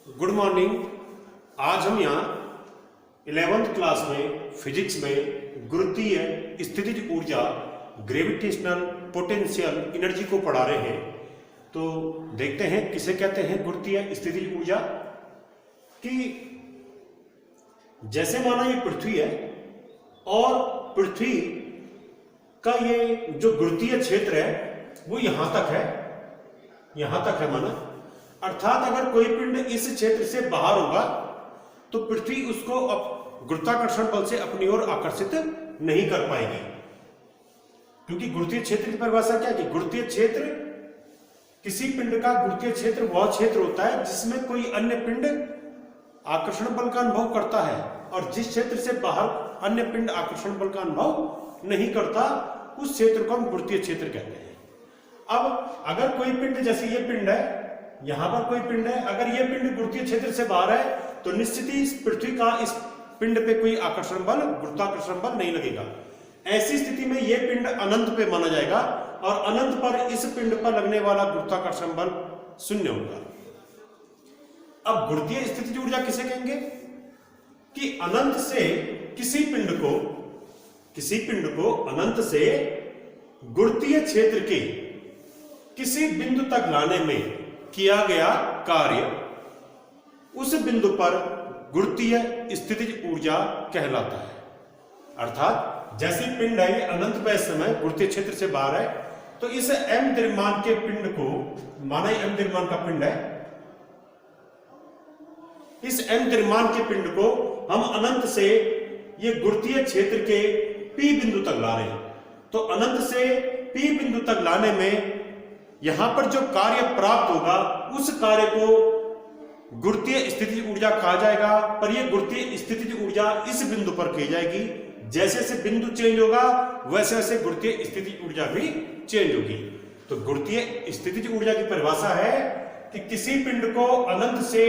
Good morning. आज हम यहाँ 11th क्लास में फिजिक्स में गुरुत्वीय स्थितिज ऊर्जा ग्रेविटेशनल पोटेंशियल एनर्जी को पढ़ा रहे हैं। तो देखते हैं किसे कहते हैं गुरुत्वीय स्थितिज ऊर्जा। कि जैसे माना ये पृथ्वी है और पृथ्वी का ये जो गुरुत्वीय क्षेत्र है वो यहां तक है माना। अर्थात अगर कोई पिंड इस क्षेत्र से बाहर होगा तो पृथ्वी उसको गुरुत्वाकर्षण बल से अपनी ओर आकर्षित नहीं कर पाएगी, क्योंकि गुरुत्वीय क्षेत्र की परिभाषा क्या है? गुरुत्वीय क्षेत्र किसी पिंड का गुरुत्वीय क्षेत्र वह क्षेत्र होता है जिसमें कोई अन्य पिंड आकर्षण बल का अनुभव करता है, और जिस क्षेत्र से बाहर अन्य पिंड आकर्षण बल का अनुभव नहीं करता उस क्षेत्र को हम गुरुत्वीय क्षेत्र कहते हैं। अब अगर कोई पिंड, जैसे ये पिंड है, यहां पर कोई पिंड है, अगर ये पिंड गुरुत्वीय क्षेत्र से बाहर है तो निश्चित ही इस पृथ्वी का इस पिंड पे कोई आकर्षण बल, गुरुत्वाकर्षण बल नहीं लगेगा। ऐसी स्थिति में यह पिंड अनंत पे माना जाएगा और अनंत पर इस पिंड पर लगने वाला गुरुत्वाकर्षण बल शून्य होगा। अब गुरुत्वीय स्थितिज ऊर्जा किसे कहेंगे? कि अनंत से किसी पिंड को अनंत से गुरुत्वीय क्षेत्र के किसी बिंदु तक लाने में किया गया कार्य उस बिंदु पर गुरुत्वीय स्थितिज ऊर्जा कहलाता है। अर्थात जैसी पिंड है ये अनंत पे इस समय गुरुत्वीय क्षेत्र से बाहर है, तो इस m द्रव्यमान के पिंड को, माना m द्रव्यमान का पिंड है, इस m द्रव्यमान के पिंड को हम अनंत से ये गुरुत्वीय क्षेत्र के P बिंदु तक ला रहे हैं। तो अनंत से P बिंदु तक लाने में यहां पर जो कार्य प्राप्त होगा उस कार्य को गुरुत्वीय स्थितिज ऊर्जा कहा जाएगा। पर यह गुरुत्वीय स्थितिज ऊर्जा इस बिंदु पर की जाएगी। जैसे जैसे बिंदु चेंज होगा वैसे वैसे गुरुत्वीय स्थितिज ऊर्जा भी चेंज होगी। तो गुरुत्वीय स्थितिज ऊर्जा की परिभाषा है कि किसी पिंड को अनंत से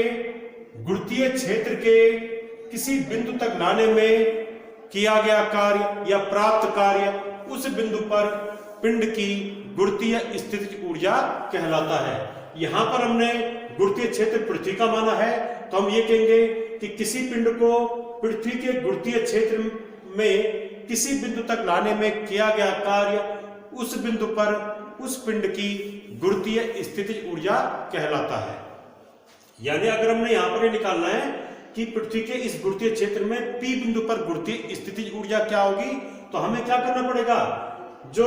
गुरुत्वीय क्षेत्र के किसी बिंदु तक लाने में किया गया कार्य या प्राप्त कार्य उस बिंदु पर पिंड की गुरुत्वीय स्थितिज ऊर्जा कहलाता है। यहां पर हमने गुरुत्वीय क्षेत्र पृथ्वी का माना है, तो हम ये कहेंगे कि किसी पिंड को पृथ्वी के गुरुत्वीय क्षेत्र में किसी बिंदु तक लाने में किया गया कार्य उस बिंदु पर उस पिंड की गुरुत्वीय स्थितिज ऊर्जा कहलाता है। यानी अगर हमने यहां पर निकालना है कि पृथ्वी के इस गुरुत्वीय क्षेत्र में P बिंदु पर गुरुत्वीय स्थितिज ऊर्जा क्या होगी, तो हमें क्या करना पड़ेगा? जो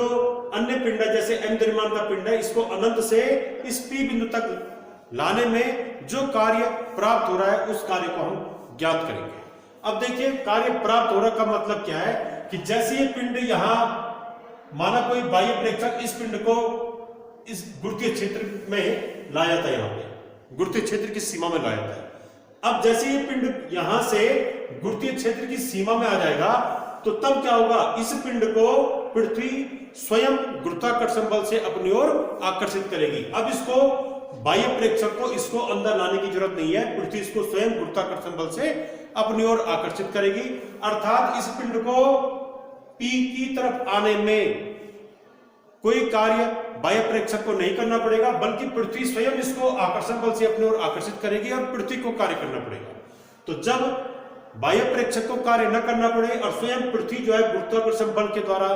अन्य पिंड है, जैसे m द्रव्यमान का पिंड है, इसको अनंत से इस P बिंदु तक लाने में जो कार्य प्राप्त हो रहा है उस कार्य को हम ज्ञात करेंगे। अब देखिए, कार्य प्राप्त हो रहा का मतलब क्या है? कि जैसे ये पिंड यहां, माना कोई बाह्य प्रेक्षक इस पिंड को इस गुरुत्वीय क्षेत्र में लाया था, यहां पे गुरुत्वीय क्षेत्र की सीमा में लाया था। अब जैसे ये पिंड यहां से गुरुत्वीय क्षेत्र की सीमा में आ जाएगा तो तब क्या होगा? इस पिंड को पृथ्वी स्वयं गुरुत्वाकर्षण बल से अपनी ओर आकर्षित करेगी। अब इसको बाह्य प्रेक्षक को इसको अंदर लाने की जरूरत नहीं है, पृथ्वी इसको स्वयं गुरुत्वाकर्षण बल से अपनी ओर आकर्षित करेगी। अर्थात इस पिंड को P की तरफ आने में कोई कार्य बाह्य प्रेक्षक को नहीं करना पड़ेगा, बल्कि पृथ्वी स्वयं इसको आकर्षण बल से अपनी ओर आकर्षित करेगी और पृथ्वी को कार्य करना पड़ेगा। तो जब बाह्य प्रेक्षक को कार्य न करना पड़े और स्वयं पृथ्वी जो है गुरुत्वाकर्षण बल के द्वारा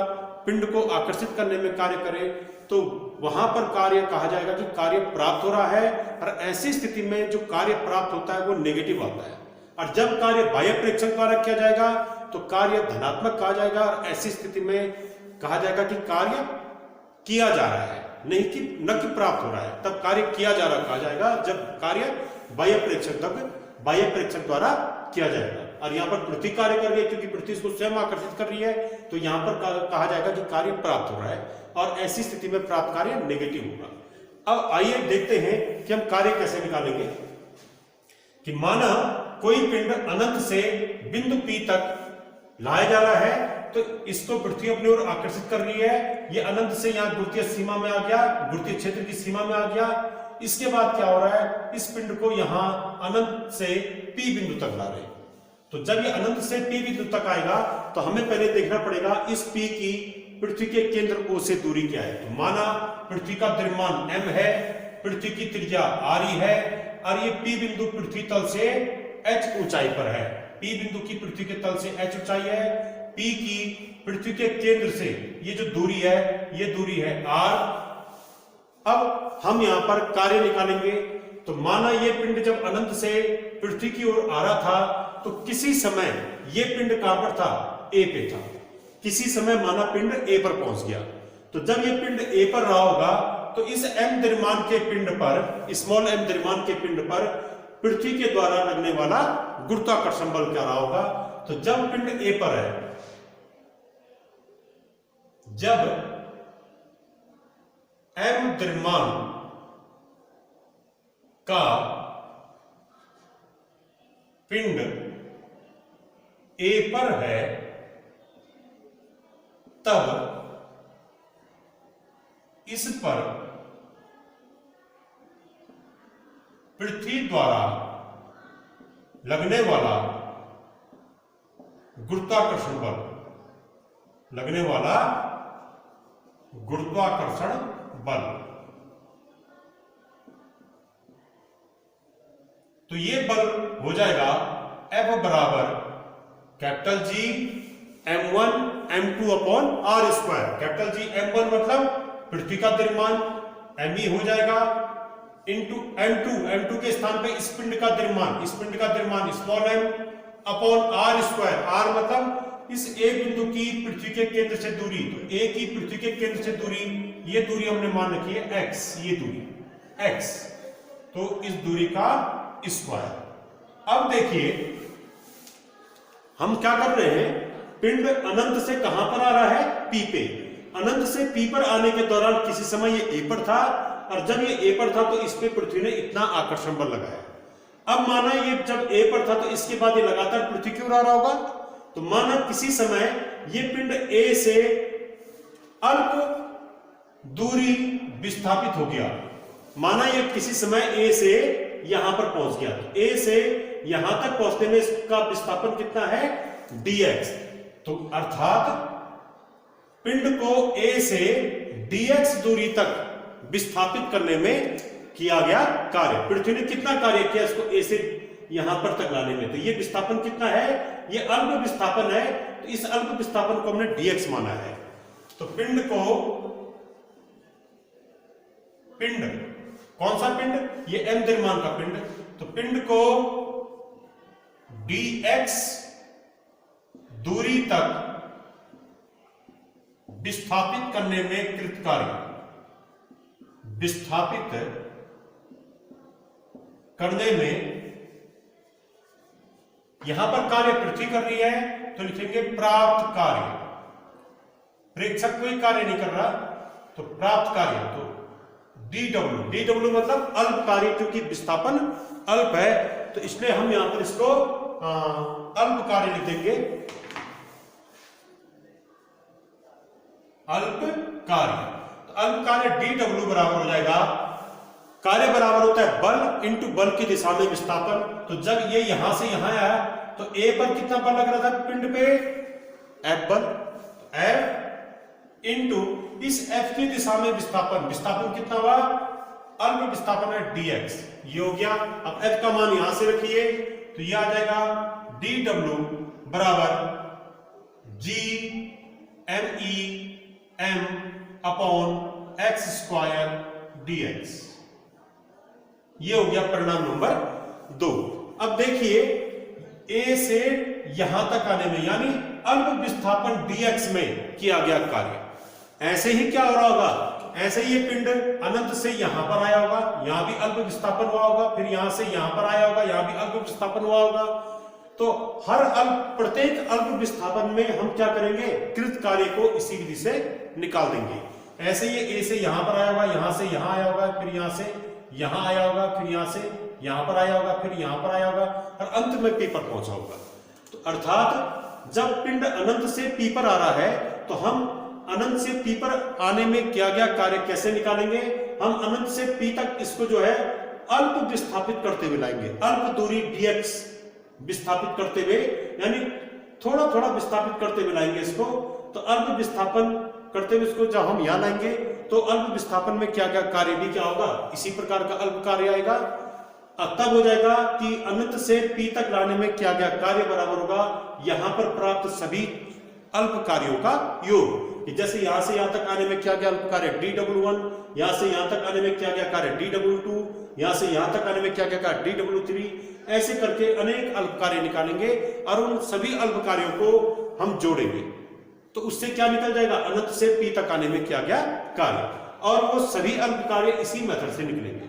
पिंड को आकर्षित करने में कार्य करे, तो वहां पर कार्य कहा जाएगा कि कार्य प्राप्त हो रहा है। और ऐसी स्थिति में जो कार्य प्राप्त होता है वो नेगेटिव आता है, और जब कार्य बाह्य प्रेक्षक द्वारा किया जाएगा तो कार्य धनात्मक कहा जाएगा। और ऐसी स्थिति में कहा जाएगा कि कार्य किया जा रहा है, नहीं कि न कि प्राप्त हो रहा है। तब कार्य किया जा रहा कहा जाएगा जब कार्य बाह्य प्रेक्षक द्वारा किया जाएगा। और यहाँ पर पृथ्वी कार्य कर रही है, क्योंकि पृथ्वी इसको स्वयं आकर्षित कर रही है, तो यहाँ पर कहा जाएगा कि कार्य प्राप्त हो रहा है, और ऐसी स्थिति में प्राप्त कार्य नेगेटिव होगा। अब आइए देखते हैं कि हम कार्य कैसे निकालेंगे। कि माना कोई पिंड अनंत से बिंदु P तक लाया जा रहा है, तो इसको पृथ्वी अपनी ओर आकर्षित कर रही है। ये अनंत से यहाँ गुरुत्वीय सीमा में आ गया, गुरुत्वीय क्षेत्र की सीमा में आ गया। इसके बाद क्या हो रहा है? इस पिंड को यहां अनंत से P बिंदु तक ला रहे हैं। तो जब ये अनंत से P बिंदु तक आएगा तो हमें पहले देखना पड़ेगा इस P की पृथ्वी के केंद्र O से दूरी क्या है। तो माना पृथ्वी का द्रव्यमान m है पृथ्वी की त्रिज्या r ही है और ये P बिंदु पृथ्वी तल से h ऊंचाई पर है। P बिंदु की पृथ्वी के तल से h ऊंचाई है। P की पृथ्वी के केंद्र से ये जो दूरी है ये दूरी है r। अब हम यहां पर कार्य निकालेंगे। तो माना ये पिंड जब अनंत से पृथ्वी की ओर आ रहा था तो किसी समय ये पिंड कहां पर था? A पे था। किसी समय माना पिंड A पर पहुंच गया। तो जब ये पिंड A पर रहा होगा तो इस m द्रव्यमान के पिंड पर, स्मॉल m द्रव्यमान के पिंड पर पृथ्वी के द्वारा लगने वाला गुरुत्वाकर्षण बल क्या रहा होगा? तो जब पिंड A पर है, जब m द्रव्यमान का पिंड A पर है, तब इस पर पृथ्वी द्वारा लगने वाला गुरुत्वाकर्षण बल, लगने वाला गुरुत्वाकर्षण बल, तो ये बल हो जाएगा F बराबर capital G m1 m2 upon r square. Capital G m1 मतलब पृथ्वी का द्रव्यमान, m हो जाएगा, इंटू m2 के स्थान पे इस पिंड का द्रव्यमान, small m upon r square. r मतलब इस A बिंदु की पृथ्वी के केंद्र से दूरी। तो A की पृथ्वी के केंद्र से दूरी, ये दूरी हमने मान रखी है x, ये दूरी x, तो इस दूरी का स्क्वायर। अब देखिए हम क्या कर रहे हैं, पिंड अनंत से कहां पर आ रहा है? P पे। अनंत से P पर आने के दौरान किसी समय ये A पर था और जब ये A पर था तो इस पे पृथ्वी ने इतना आकर्षण बल लगाया। अब माना ये जब A पर था तो इसके बाद ये लगातार पृथ्वी की ओर आ रहा होगा। तो माना किसी समय ये पिंड A से अल्प दूरी विस्थापित हो गया। माना ये किसी समय A से यहां पर पहुंच गया। A से यहां तक पहुंचने में इसका विस्थापन कितना है? dx। तो अर्थात पिंड को A से dx दूरी तक विस्थापित करने में किया गया कार्य। पृथ्वी ने कितना कार्य किया इसको A से यहां पर तक लाने में? तो ये विस्थापन कितना है? ये अल्प विस्थापन है। तो इस अल्प विस्थापन को हमने dx माना है। तो पिंड कौन सा पिंड? ये m द्रव्यमान का पिंड। तो पिंड को dx दूरी तक विस्थापित करने में कृत कार्य, विस्थापित करने में, यहां पर कार्य पृथ्वी कर रही है तो लिखेंगे प्राप्त कार्य। प्रेक्षक कोई कार्य नहीं कर रहा तो प्राप्त कार्य। तो dw मतलब अल्प कार्य, क्योंकि विस्थापन अल्प है तो इसलिए हम यहां पर इसको अल्प कार्य लिख देंगे। अल्प कार्य, तो अल्प कार्य dw बराबर हो जाएगा, कार्य बराबर होता है बल इंटू बल की दिशा में विस्थापन। तो जब ये यहां से यहां आया तो A पर कितना बल लग रहा था पिंड पे? F बल। F इंटू इस F की दिशा में विस्थापन कितना हुआ? अल्प विस्थापन है dx, ये हो गया। अब F का मान यहां से रखिए तो ये आ जाएगा dw बराबर g me m upon x square dx। ये हो गया परिणाम नंबर 2। अब देखिए A से यहां तक आने में यानी अल्प विस्थापन dx में किया गया कार्य। ऐसे ही क्या हो रहा होगा? ऐसे ही ये पिंड अनंत से यहां पर आया होगा, यहां भी अल्प विस्थापन हुआ होगा, फिर यहां से यहां पर आया होगा, यहां भी अल्प विस्थापन हुआ होगा। तो प्रत्येक अल्प विस्थापन में हम क्या करेंगे? कृत कार्य को इसी विधि से निकाल देंगे। ऐसे ये A से यहां पर आया होगा, यहां से यहां आया होगा, फिर यहां से यहां आया होगा, फिर यहां से यहां पर आया होगा, फिर यहां पर आया होगा और अंत में P पर पहुंचा होगा। तो अर्थात जब पिंड अनंत से P पर आ रहा है तो हम अनंत से P पर आने में किया गया कार्य कैसे निकालेंगे? हम अनंत से P तक इसको जो है अल्प विस्थापित करते हुए लाएंगे। अल्प दूरी dx विस्थापित करते हुए, यानी थोड़ा थोड़ा विस्थापित करते हुए लाएंगे इसको। तो अल्प विस्थापन करते हुए इसको जब हम यहां लाएंगे तो अल्प विस्थापन में क्या क्या कार्य भी क्या होगा, इसी प्रकार का अल्प कार्य आएगा। तब हो जाएगा कि अनंत से P तक लाने में क्या क्या कार्य बराबर होगा यहां पर प्राप्त सभी अल्प कार्यों का योग। जैसे यहां से यहां तक आने में क्या क्या अल्प कार्य dw1, यहां से यहां तक आने में क्या क्या कार्य dw2, यहां से यहां तक आने में क्या क्या कार्य dw3, ऐसे करके अनेक अल्प कार्य निकालेंगे और उन सभी अल्प कार्यों को हम जोड़ेंगे तो उससे क्या निकल जाएगा, अनंत से P तक आने में क्या क्या कार्य, और वो सभी अल्प कार्य इसी मेथड से निकलेंगे।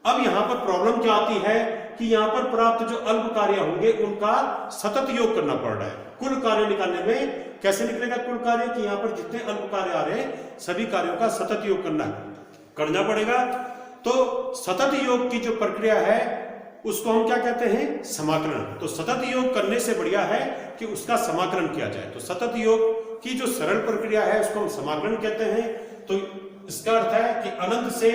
अब यहां पर प्रॉब्लम क्या आती है कि यहां पर प्राप्त जो अल्प कार्य होंगे उनका सतत योग करना पड़ रहा है। कुल कार्य निकालने में कैसे निकलेगा कुल कार्य, कि यहां पर जितने अल्प कार्य आ रहे हैं सभी कार्यों का सतत योग करना पड़ेगा। तो सतत योग की जो प्रक्रिया है उसको हम क्या कहते हैं, समाकलन। तो सतत योग करने से बढ़िया है कि उसका समाकलन किया जाए। तो सतत योग की जो सरल प्रक्रिया है उसको हम समाकलन कहते हैं। तो इसका अर्थ है कि अनंत से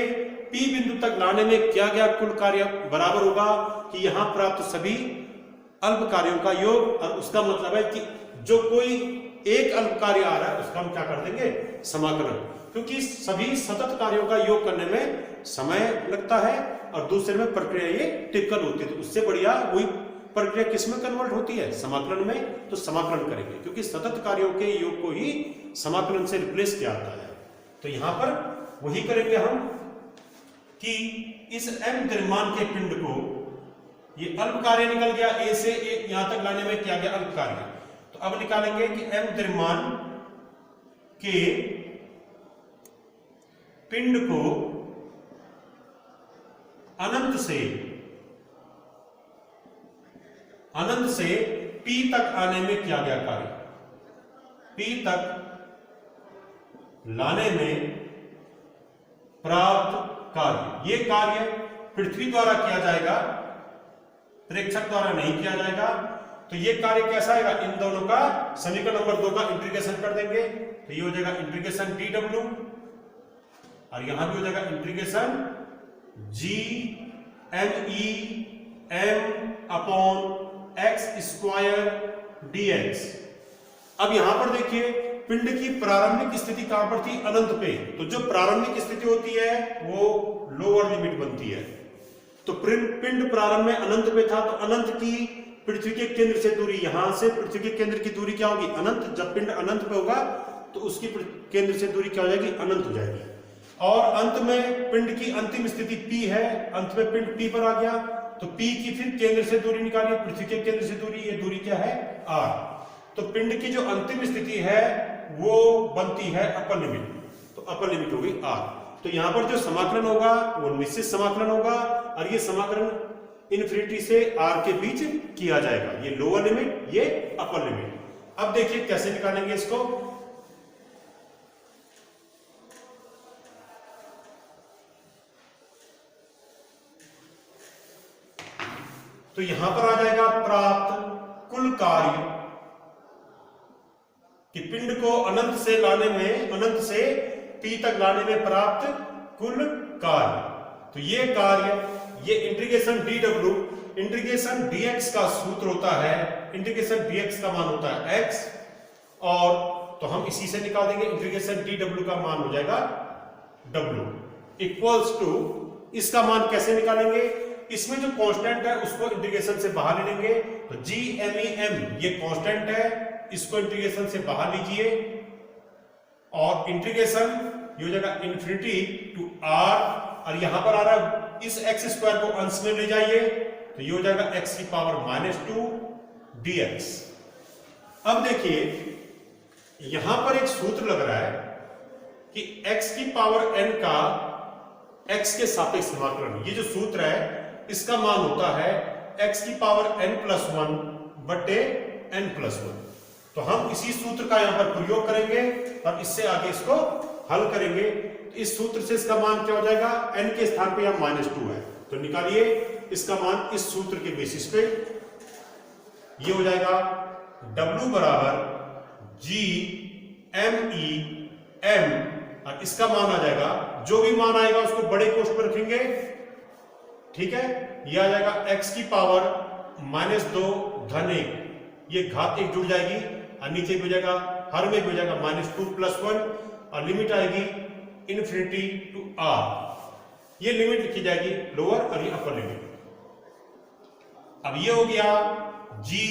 P बिंदु तक लाने में क्या क्या कुल कार्य बराबर होगा कि यहां प्राप्त सभी अल्प कार्यों का योग, और उसका मतलब है कि जो कोई एक अल्प कार्य आ रहा है उसका हम क्या कर देंगे, समाकलन, क्योंकि सभी सतत कार्यों का योग करने में समय लगता है और दूसरे में प्रक्रिया ये टिपिकल होती है। तो उससे बढ़िया वही प्रक्रिया किसमें कन्वर्ट होती है, समाकलन में। तो समाकलन करेंगे क्योंकि सतत कार्यों के योग को ही समाकलन से रिप्लेस किया जाता है। तो यहां पर वही करेंगे हम कि इस m द्रव्यमान के पिंड को, ये अल्प कार्य निकल गया a से यहां तक लाने में क्या गया अल्प कार्य। तो अब निकालेंगे कि m द्रव्यमान के पिंड को अनंत से P तक आने में क्या गया कार्य, P तक लाने में प्राप्त कार्य। ये कार्य पृथ्वी द्वारा किया जाएगा, प्रेक्षक द्वारा नहीं किया जाएगा। तो ये कार्य कैसा आएगा, इन दोनों का समीकरण नंबर 2 का इंटीग्रेशन कर देंगे। तो ये हो जाएगा इंटीग्रेशन dw, और यहां भी हो जाएगा integration g me m upon x square dx। अब यहां पर देखिए पिंड की प्रारंभिक स्थिति कहां पर थी, अनंत पे। तो जो प्रारंभिक स्थिति होती है वो लोअर लिमिट बनती है। तो पिंड प्रारंभ में अनंत पे था, तो अनंत की पृथ्वी के केंद्र से दूरी, यहां से पृथ्वी के केंद्र की दूरी क्या होगी, अनंत। जब पिंड अनंत पे होगा तो उसकी केंद्र से दूरी क्या हो जाएगी, अनंत हो जाएगी। और अंत में पिंड की अंतिम स्थिति P है, अंत में पिंड P पर आ गया। तो P की फिर केंद्र से दूरी निकालिए, पृथ्वी के केंद्र से दूरी, ये दूरी क्या है, R। तो पिंड की जो अंतिम स्थिति है वो बनती है अपर लिमिट। तो अपर लिमिट होगी R। तो यहां पर जो समाकलन होगा वो निश्चित समाकलन होगा, और ये समाकलन इन्फिनिटी से R के बीच किया जाएगा। ये लोअर लिमिट, ये अपर लिमिट। अब देखिए कैसे निकालेंगे इसको। तो यहां पर आ जाएगा प्राप्त कुल कार्य कि पिंड को अनंत से लाने में, अनंत से P तक लाने में प्राप्त कुल कार्य। तो ये कार्य, ये इंटीग्रेशन dw, इंटीग्रेशन dx का सूत्र होता है, इंटीग्रेशन dx का मान होता है x, और तो हम इसी से निकाल देंगे। इंटीग्रेशन dw का मान हो जाएगा w इक्वल्स टू, इसका मान कैसे निकालेंगे, इसमें जो कांस्टेंट है उसको इंटीग्रेशन से बाहर ले लेंगे। तो g me m ये कांस्टेंट है, इसको इंटीग्रेशन से बाहर लीजिए, और इंटीग्रेशन ये हो जाएगा इन्फिनिटी टू r, और यहां पर आ रहा इस x स्क्वायर को अंश में ले जाइए, तो ये हो जाएगा x की पावर -2 dx। अब देखिए यहां पर एक सूत्र लग रहा है कि x की पावर n का x के सापेक्ष समाकलन, ये जो सूत्र है इसका मान होता है x की पावर n+1 बटे n+1। तो हम इसी सूत्र का यहां पर प्रयोग करेंगे और इससे आगे इसको हल करेंगे। तो इस सूत्र से इसका मान क्या हो जाएगा, n के स्थान पे यहां -2 है, तो निकालिए इसका मान इस सूत्र के बेसिस पे। ये हो जाएगा w बराबर g me m, और इसका मान आ जाएगा, जो भी मान आएगा उसको बड़े कोष्ठ पर रखेंगे, ठीक है। ये आ जाएगा x की पावर -2 धन 1, ये घात 1 जुड़ जाएगी, और नीचे भी हो जाएगा, हर में भी हो जाएगा -2 + 1, और लिमिट आएगी इन्फिनिटी टू आर। ये लिमिट लिखी जाएगी लोअर और ये अपर लिमिट। अब ये हो गया जी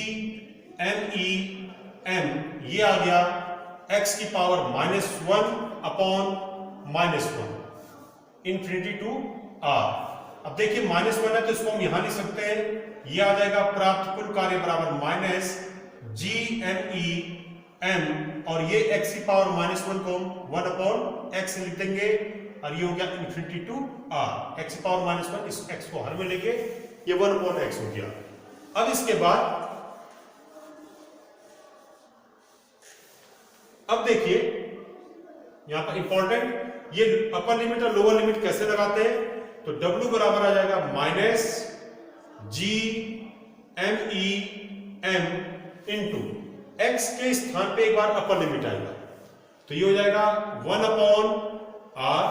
एम ई एम, ये आ गया x की power -1 upon -1 infinity to R. अब देखिए -1 है तो इसको हम यहां लिख सकते हैं, ये आ जाएगा प्राप्त कुल कार्य बराबर minus G M E M, और ये x की पावर -1 को हम 1 अपॉन x लिख देंगे और ये हो गया इन्फिनिटी टू आर। x की पावर -1, इस x को हर में लेंगे, ये 1 अपॉन x हो गया। अब इसके बाद अब देखिए यहां पर इंपॉर्टेंट, ये अपर लिमिट और लोअर लिमिट कैसे लगाते हैं, तो W बराबर आ जाएगा minus G M E M into x के स्थान पे एक बार अपर लिमिट आएगा तो ये हो जाएगा 1 अपॉन r,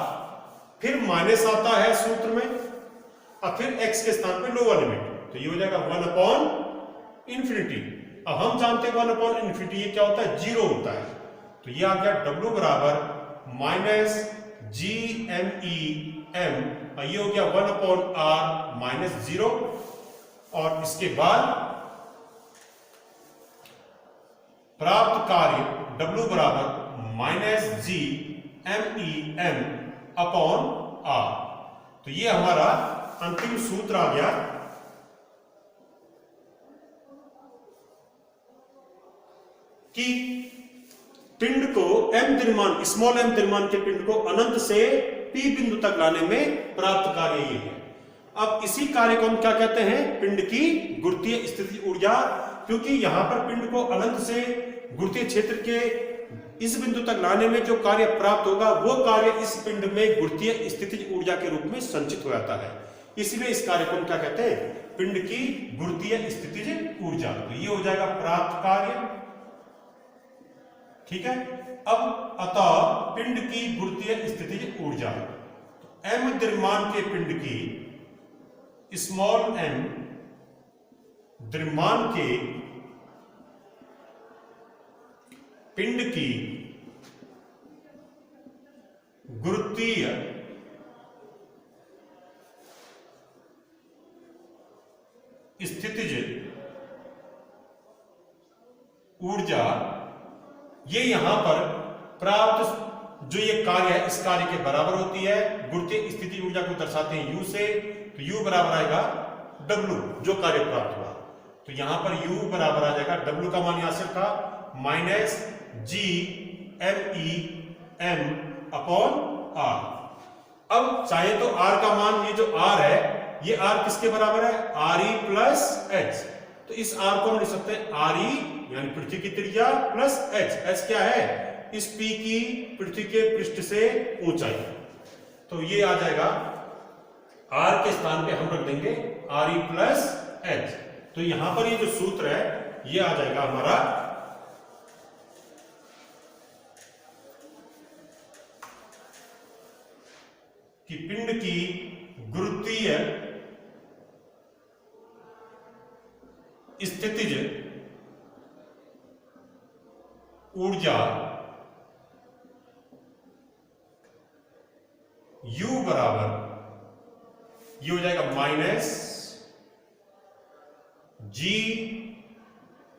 फिर माइनस आता है सूत्र में और फिर x के स्थान पे लोअर लिमिट, तो ये हो जाएगा 1 अपॉन इन्फिनिटी। अब हम जानते हैं 1 अपॉन इन्फिनिटी ये क्या होता है, 0 होता है, तो ये आ गया W बराबर minus G M E M, और ये हो गया 1 अपॉन r माइनस 0। और इसके बाद प्राप्त कार्य W बराबर minus G M E M upon r। तो ये हमारा अंतिम सूत्र आ गया कि पिंड को m द्रव्यमान, स्मॉल m द्रव्यमान के पिंड को अनंत से p बिंदु तक लाने में प्राप्त कार्य ये है। अब इसी कार्य को हम क्या कहते हैं, पिंड की गुरुत्वीय स्थितिज ऊर्जा, क्योंकि यहां पर पिंड को अनंत से गुरुत्वीय क्षेत्र के इस बिंदु तक लाने में जो कार्य प्राप्त होगा वो कार्य इस पिंड में गुरुत्वीय स्थितिज ऊर्जा के रूप में संचित हो जाता है। इसलिए इस कार्य को हम क्या कहते हैं, पिंड की गुरुत्वीय स्थितिज ऊर्जा। तो ये हो जाएगा प्राप्त कार्य, ठीक है। अब अतः पिंड की गुरुत्वीय स्थितिज ऊर्जा, m द्रव्यमान के पिंड की, स्मॉल m द्रव्यमान के पिंड की गुरुत्वीय स्थितिज ऊर्जा, ये यहां पर प्राप्त जो ये कार्य है इस कार्य के बराबर होती है। गुरुत्वीय स्थितिज ऊर्जा को दर्शाते हैं U से, तो U बराबर आएगा W, जो कार्य प्राप्त हुआ, तो यहां पर U बराबर आ जाएगा, W का मान यहां से था minus G M E M upon R। अब चाहे तो R का मान, ये जो R है ये R किसके बराबर है, RE प्लस H, तो इस R को हम लिख सकते हैं RE यानी पृथ्वी की त्रिज्या प्लस H। H क्या है, इस P की पृथ्वी के पृष्ठ से ऊंचाई, तो ये आ जाएगा R के स्थान पे हम रख देंगे RE प्लस H। तो यहां पर ये जो सूत्र है ये आ जाएगा हमारा कि पिंड की गुरुत्वीय स्थितिज ऊर्जा U बराबर, ये हो जाएगा minus G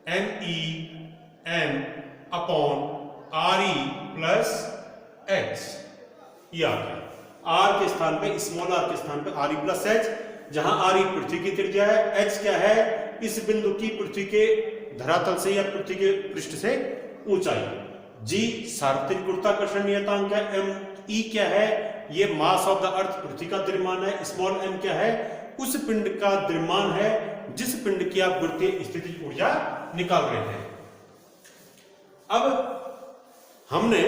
M E M upon RE plus H। ये आ गया R के स्थान पे, स्मॉल r के स्थान पे RE प्लस H, जहां RE पृथ्वी की त्रिज्या है, H क्या है, इस बिंदु की पृथ्वी के धरातल से या पृथ्वी के पृष्ठ से ऊंचाई, G सार्वत्रिक गुरुत्वाकर्षण नियतांक है, M E क्या है, ये मास ऑफ द अर्थ पृथ्वी का द्रव्यमान है, स्मॉल m क्या है, उस पिंड का द्रव्यमान है जिस पिंड की आप गुरुत्वीय स्थितिज ऊर्जा निकाल रहे हैं। अब हमने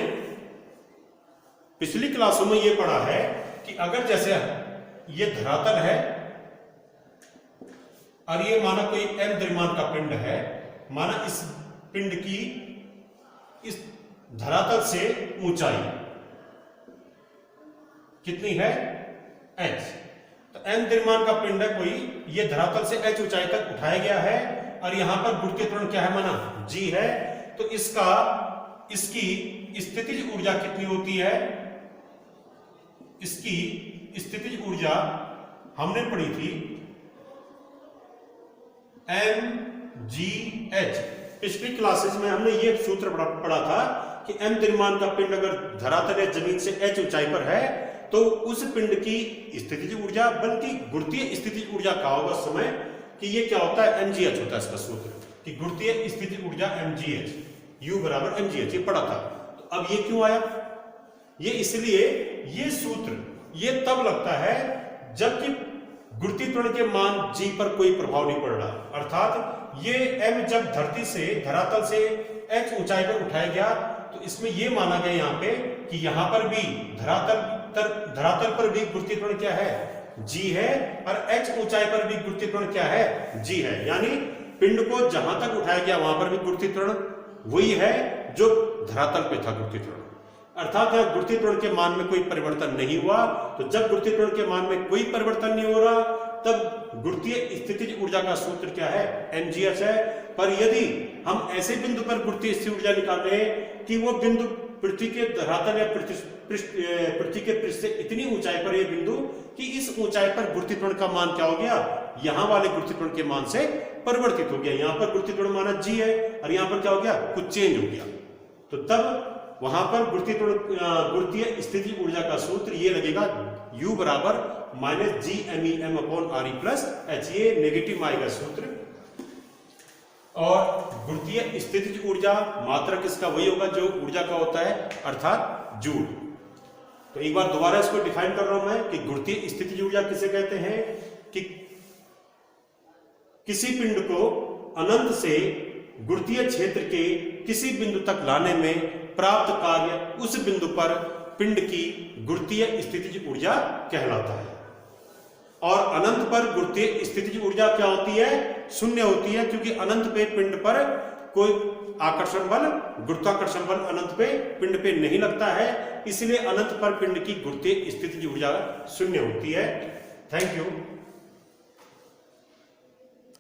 पिछली क्लासों में यह पढ़ा है कि अगर जैसे ये धरातल है और ये माना कोई m द्रव्यमान का पिंड है, माना इस पिंड की इस धरातल से ऊंचाई कितनी है, h, तो m द्रव्यमान का पिंड है कोई, ये धरातल से h ऊंचाई तक उठाया गया है और यहां पर गुरुत्वीय त्वरण क्या है, माना g है, तो इसकी स्थितिज ऊर्जा कितनी होती है, इसकी स्थितिज ऊर्जा हमने पढ़ी थी mgh। पिछली क्लासेस में हमने ये सूत्र पढ़ा था कि m द्रव्यमान का पिंड अगर धरातल या जमीन से h ऊंचाई पर है तो उस पिंड की स्थितिज ऊर्जा, बल्कि गुरुत्वीय स्थितिज ऊर्जा कहा होगा उस समय कि ये क्या होता है, mgh होता है इसका सूत्र, कि गुरुत्वीय स्थितिज ऊर्जा mgh, U बराबर mgh, ये पढ़ा था। तो अब ये क्यों आया, ये इसलिए ये सूत्र ये तब लगता है जबकि गुरुत्वीय त्वरण के मान g पर कोई प्रभाव नहीं पड़ रहा, अर्थात ये m जब धरती से धरातल से h ऊंचाई पर उठाया गया तो इसमें ये माना गया यहाँ पे कि यहाँ पर भी धरातल पर भी गुरुत्वीय त्वरण क्या है, g है, और h ऊंचाई पर भी गुरुत्वीय त्वरण क्या है, g है। यानी पिंड को जहां तक उठाया गया वहां पर भी गुरुत्वीय त्वरण वही है जो धरातल पे था गुरुत्वीय त्वरण, अर्थात यहां गुरुत्वीय त्वरण के मान में कोई परिवर्तन नहीं हुआ। तो जब गुरुत्वीय त्वरण के मान में कोई परिवर्तन नहीं हो रहा तब गुरुत्वीय स्थितिज ऊर्जा का सूत्र क्या है, mgh है। पर यदि हम ऐसे बिंदु पर गुरुत्वीय स्थितिज ऊर्जा निकाल रहे हैं कि वो बिंदु पृथ्वी के धरातल या पृथ्वी के पृष्ठ से इतनी ऊंचाई पर ये बिंदु कि इस ऊंचाई पर गुरुत्वीय त्वरण का मान क्या हो गया, यहां वाले गुरुत्वीय त्वरण के मान से परिवर्तित हो गया। यहां पर गुरुत्वीय त्वरण माना g है और यहां पर क्या हो गया, कुछ चेंज हो गया। तो तब वहां पर गुरुत्वीय स्थितिज ऊर्जा का सूत्र ये लगेगा U बराबर -gmem/re प्लस h, ये नेगेटिव आएगा सूत्र। और गुरुत्वीय स्थितिज ऊर्जा मात्रक इसका वही होगा जो ऊर्जा का होता है, अर्थात जूल। तो एक बार दोबारा इसको डिफाइन कर रहा हूं मैं कि गुरुत्वीय स्थितिज ऊर्जा किसे कहते हैं, कि किसी पिंड को अनंत से गुरुत्वीय क्षेत्र के किसी बिंदु तक लाने में प्राप्त कार्य उस बिंदु पर पिंड की गुरुत्वीय स्थितिज ऊर्जा कहलाता है। और अनंत पर गुरुत्वीय स्थितिज ऊर्जा क्या होती है, शून्य होती है, क्योंकि अनंत पे पिंड पर कोई आकर्षण बल, गुरुत्वाकर्षण बल अनंत पे पिंड पे नहीं लगता है, इसलिए अनंत पर पिंड की गुरुत्वीय स्थितिज ऊर्जा शून्य होती है। Thank you.